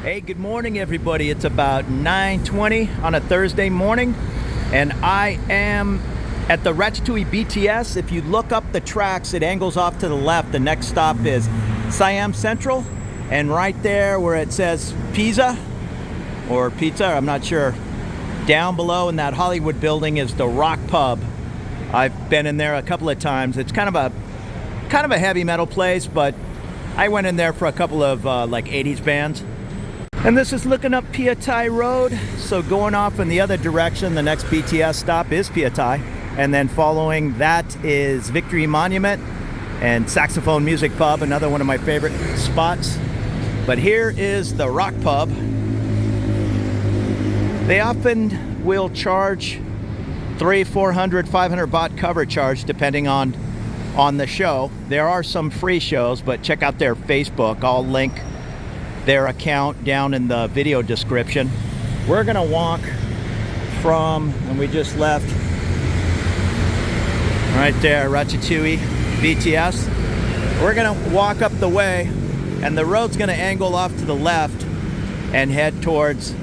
Hey, good morning everybody. It's about 9:20 on a Thursday morning and I am at the Ratchathewi BTS. If you look up the tracks, it angles off to the left. The next stop is Siam Central, and right there where it says Pizza or Pizza, I'm not sure, down below in that Hollywood building is the Rock Pub. I've been in there a couple of times. It's kind of a heavy metal place, but I went in there for a couple of like 80s bands. And this is looking up Phia Thai Road. So going off in the other direction, the next BTS stop is Phia Thai. And then following that is Victory Monument and Saxophone Music Pub, another one of my favorite spots. But here is the Rock Pub. They often will charge 300, 400, 500 baht cover charge depending on the show. There are some free shows, but check out their Facebook. I'll link their account down in the video description. We're gonna walk from, and we just left right there, Ratchathewi BTS. We're gonna walk up the way, and the road's gonna angle off to the left and head towards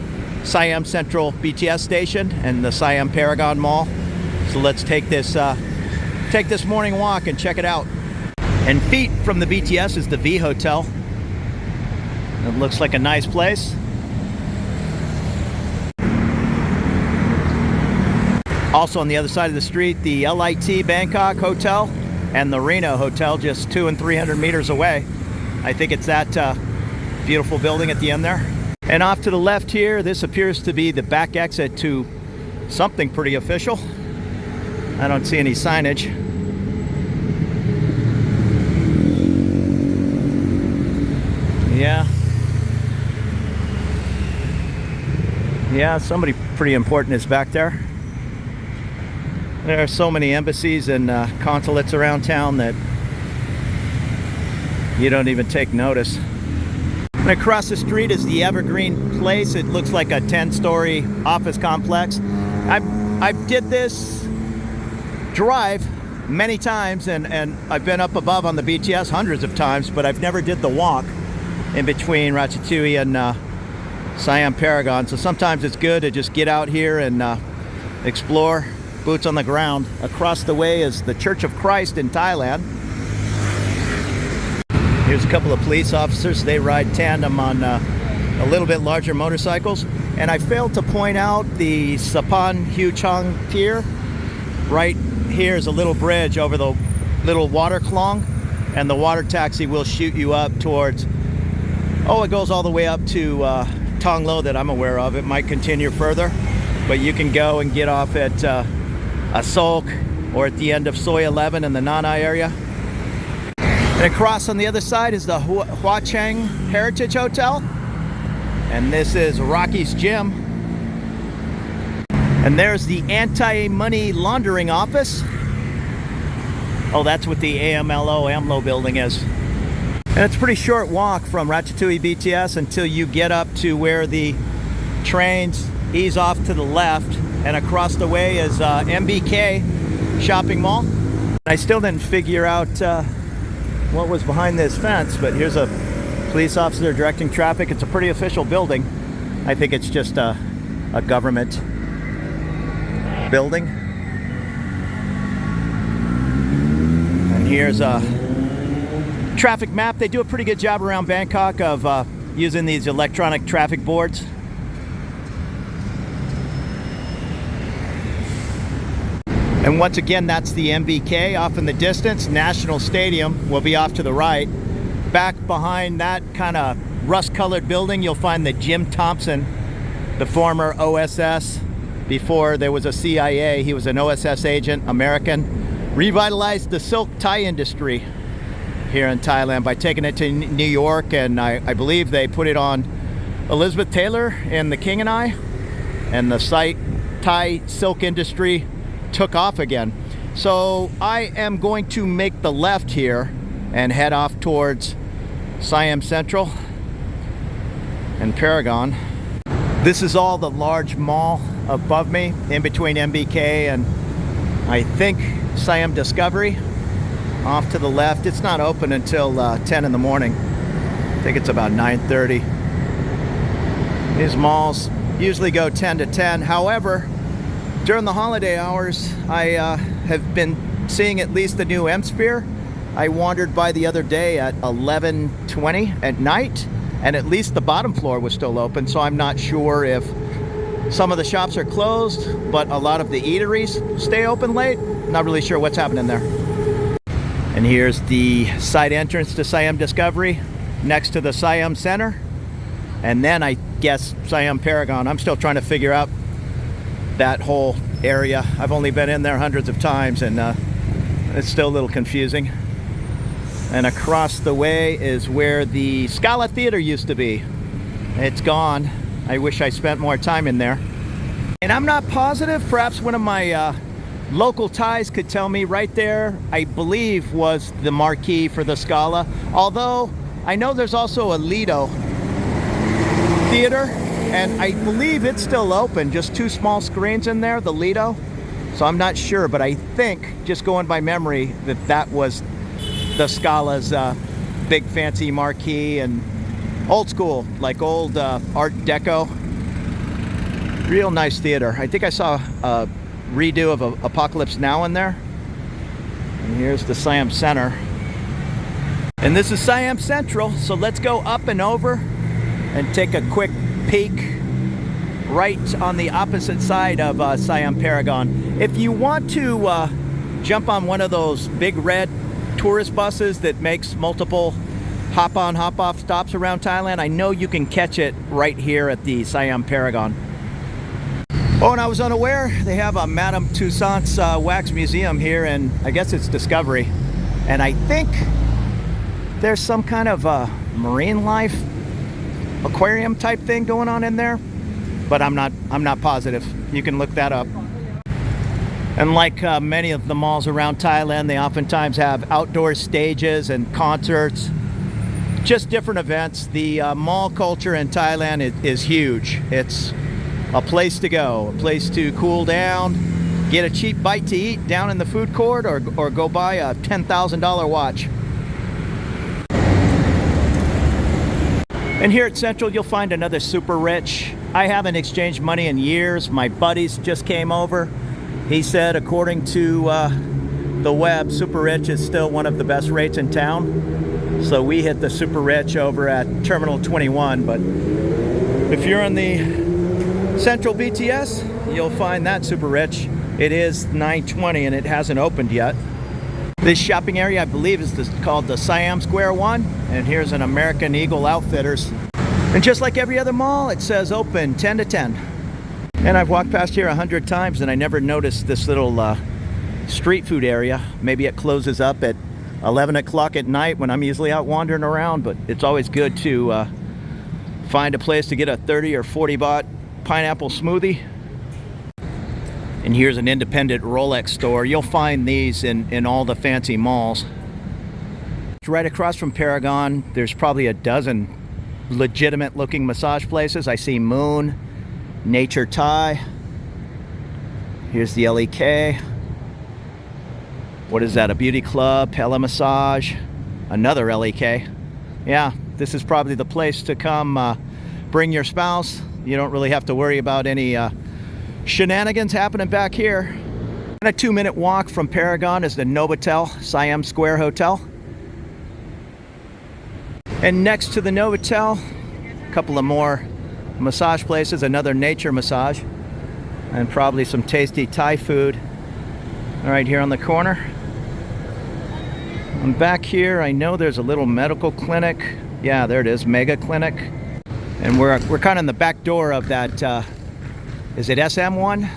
Siam Central BTS station and the Siam Paragon Mall. So let's take this morning walk and check it out. And feet from the BTS is the V Hotel. It looks like a nice place. Also on the other side of the street, the LIT Bangkok Hotel and the Reno Hotel, just 200 and 300 meters away. I think it's that beautiful building at the end there. And off to the left here, this appears to be the back exit to something pretty official. I don't see any signage. Yeah, somebody pretty important is back there. There are so many embassies and consulates around town that you don't even take notice. And across the street is the Evergreen Place. It looks like a 10-story office complex. I did this drive many times, and I've been up above on the BTS hundreds of times, but I've never did the walk in between Ratchathewi and Siam Paragon. So sometimes it's good to just get out here and explore, boots on the ground. Across the way is the Church of Christ in Thailand. Here's a couple of police officers. They ride tandem on a little bit larger motorcycles. And I failed to point out the Sapan Hue Chong Pier. Right here is a little bridge over the little water klong, and the water taxi will shoot you up towards, it goes all the way up to Tong Lo that I'm aware of. It might continue further, but you can go and get off at Asolk or at the end of Soi 11 in the Nanai area. And across on the other side is the Hua Chang Heritage Hotel, and this is Rocky's Gym. And there's the anti-money laundering office. Oh, that's what the AMLO building is. And it's a pretty short walk from Ratchathewi BTS until you get up to where the trains ease off to the left, and across the way is MBK shopping mall. I still didn't figure out what was behind this fence, but here's a police officer directing traffic. It's a pretty official building. I think it's just a government building. And here's a traffic map. They do a pretty good job around Bangkok of using these electronic traffic boards. And once again, that's the MBK off in the distance. National Stadium will be off to the right. Back behind that kind of rust-colored building, you'll find the Jim Thompson, the former OSS. Before there was a CIA, he was an OSS agent, American. Revitalized the silk tie industry here in Thailand by taking it to New York, and I believe they put it on Elizabeth Taylor in The King and I, and the Thai silk industry took off again. So I am going to make the left here and head off towards Siam Central and Paragon. This is all the large mall above me, in between MBK and I think Siam Discovery. Off to the left, it's not open until 10 in the morning. I think it's about 9:30. These malls usually go 10 to 10. However, during the holiday hours, I have been seeing at least the new M-Sphere. I wandered by the other day at 11:20 at night, and at least the bottom floor was still open, so I'm not sure if some of the shops are closed, but a lot of the eateries stay open late. Not really sure what's happening there. And here's the side entrance to Siam Discovery, next to the Siam Center, and then I guess Siam Paragon. I'm still trying to figure out that whole area. I've only been in there hundreds of times, and it's still a little confusing. And across the way is where the Scala Theater used to be. It's gone. I wish I spent more time in there. And I'm not positive, perhaps one of my local Thais could tell me. Right there, I believe, was the marquee for the Scala. Although I know there's also a Lido Theater, and I believe it's still open, just 2 small screens in there, the Lido. So I'm not sure, but I think, just going by memory, that was the Scala's big fancy marquee, and old school, like old Art Deco. Real nice theater. I think I saw a redo of Apocalypse Now in there. And here's the Siam Center. And this is Siam Central, so let's go up and over and take a quick peek right on the opposite side of Siam Paragon. If you want to jump on one of those big red tourist buses that makes multiple hop-on, hop-off stops around Thailand, I know you can catch it right here at the Siam Paragon. Oh, and I was unaware they have a Madame Tussauds wax museum here, and I guess it's Discovery. And I think there's some kind of marine life aquarium type thing going on in there, but I'm not positive. You can look that up. And like many of the malls around Thailand, they oftentimes have outdoor stages and concerts, just different events. The mall culture in Thailand is huge. It's a place to go, a place to cool down, get a cheap bite to eat down in the food court, or go buy a $10,000 watch. And here at Central, you'll find another super rich. I haven't exchanged money in years. My buddies just came over. He said, according to the web, super rich is still one of the best rates in town. So we hit the super rich over at Terminal 21. But if you're on the Central BTS, you'll find that super rich. It is 9:20 and it hasn't opened yet. This shopping area, I believe, is called the Siam Square one. And here's an American Eagle Outfitters. And just like every other mall, it says open 10 to 10. And I've walked past here 100 times and I never noticed this little street food area. Maybe it closes up at 11 o'clock at night when I'm usually out wandering around, but it's always good to find a place to get a 30 or 40 baht pineapple smoothie. And here's an independent Rolex store. You'll find these in all the fancy malls. Right across from Paragon, there's probably a dozen legitimate looking massage places. I see Moon, Nature Thai. Here's the LEK. What is that? A beauty club, Pella Massage, another LEK. Yeah, this is probably the place to come bring your spouse. You don't really have to worry about any shenanigans happening back here. And a 2-minute walk from Paragon is the Novotel Siam Square Hotel. And next to the Novotel, a couple of more massage places, another Nature Massage, and probably some tasty Thai food right here on the corner. And back here, I know there's a little medical clinic. Yeah, there it is, Mega Clinic. And we're kind of in the back door of that, is it SM1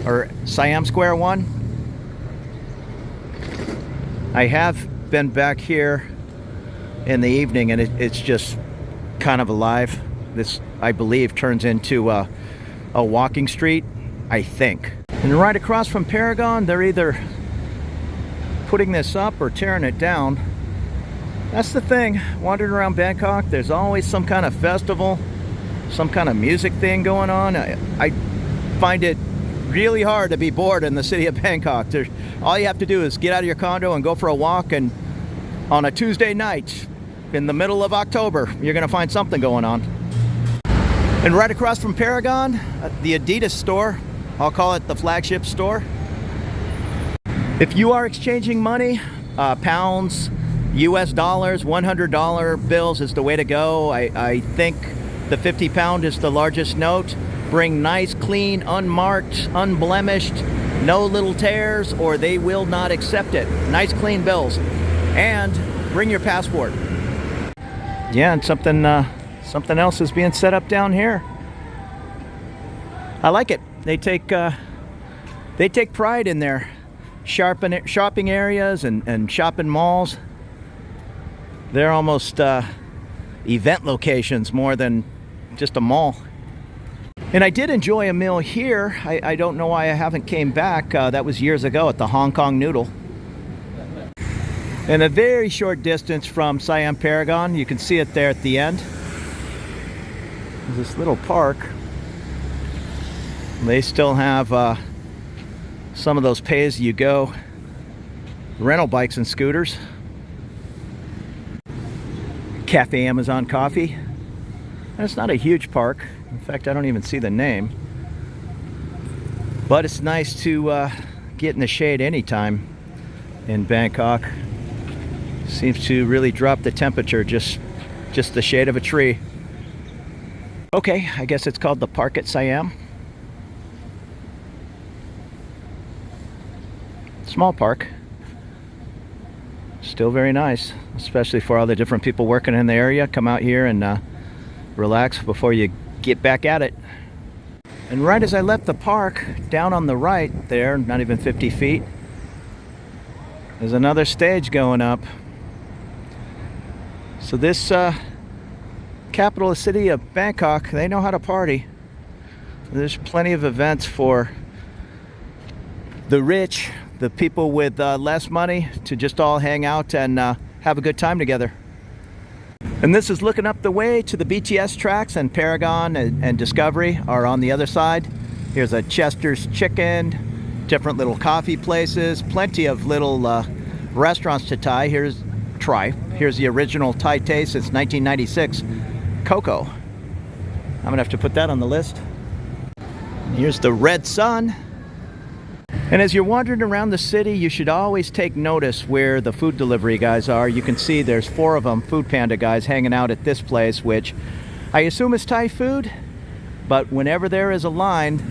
or Siam Square 1? I have been back here in the evening and it's just kind of alive. This, I believe, turns into a walking street, I think. And right across from Paragon, they're either putting this up or tearing it down. That's the thing, wandering around Bangkok, there's always some kind of festival, some kind of music thing going on. I find it really hard to be bored in the city of Bangkok. All you have to do is get out of your condo and go for a walk, and on a Tuesday night in the middle of October, you're gonna find something going on. And right across from Paragon, the Adidas store. I'll call it the flagship store. If you are exchanging money, pounds, US dollars, $100 bills is the way to go. I think the 50 pound is the largest note. Bring nice, clean, unmarked, unblemished, no little tears, or they will not accept it. Nice, clean bills. And bring your passport. Yeah, and something else is being set up down here. I like it. They take pride in their shopping areas and shopping malls. They're almost event locations more than just a mall. And I did enjoy a meal here. I don't know why I haven't came back. That was years ago at the Hong Kong Noodle. And a very short distance from Siam Paragon, you can see it there at the end. There's this little park. They still have some of those pay-as-you-go rental bikes and scooters. Cafe Amazon Coffee. And it's not a huge park. In fact, I don't even see the name. But it's nice to get in the shade anytime in Bangkok. Seems to really drop the temperature, just the shade of a tree. Okay, I guess it's called the Park at Siam. Small park. Still very nice, especially for all the different people working in the area. Come out here and relax before you get back at it. And right as I left the park, down on the right there, not even 50 feet, there's another stage going up. So this capital city of Bangkok, they know how to party. There's plenty of events for the rich, the people with less money, to just all hang out and have a good time together. And this is looking up the way to the BTS tracks, and Paragon and Discovery are on the other side. Here's a Chester's Chicken, different little coffee places, plenty of little restaurants to try. Here's the original Thai taste since 1996, Coco. I'm gonna have to put that on the list. Here's the Red Sun. And as you're wandering around the city, you should always take notice where the food delivery guys are. You can see there's 4 of them, Food Panda guys, hanging out at this place, which I assume is Thai food. But whenever there is a line,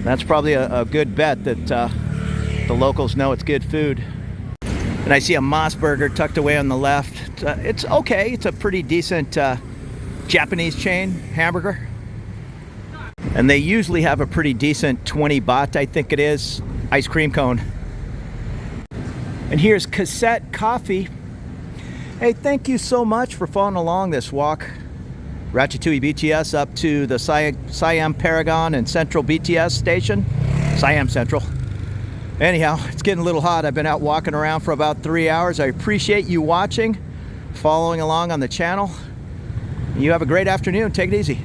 that's probably a good bet that the locals know it's good food. And I see a Moss Burger tucked away on the left. It's okay. It's a pretty decent Japanese chain hamburger. And they usually have a pretty decent 20 baht, I think it is, ice cream cone. And here's Cassette Coffee. Hey, thank you so much for following along this walk. Ratchathewi BTS up to the Siam Paragon and Central BTS station. Siam Central. Anyhow, it's getting a little hot. I've been out walking around for about 3 hours. I appreciate you watching, following along on the channel. You have a great afternoon. Take it easy.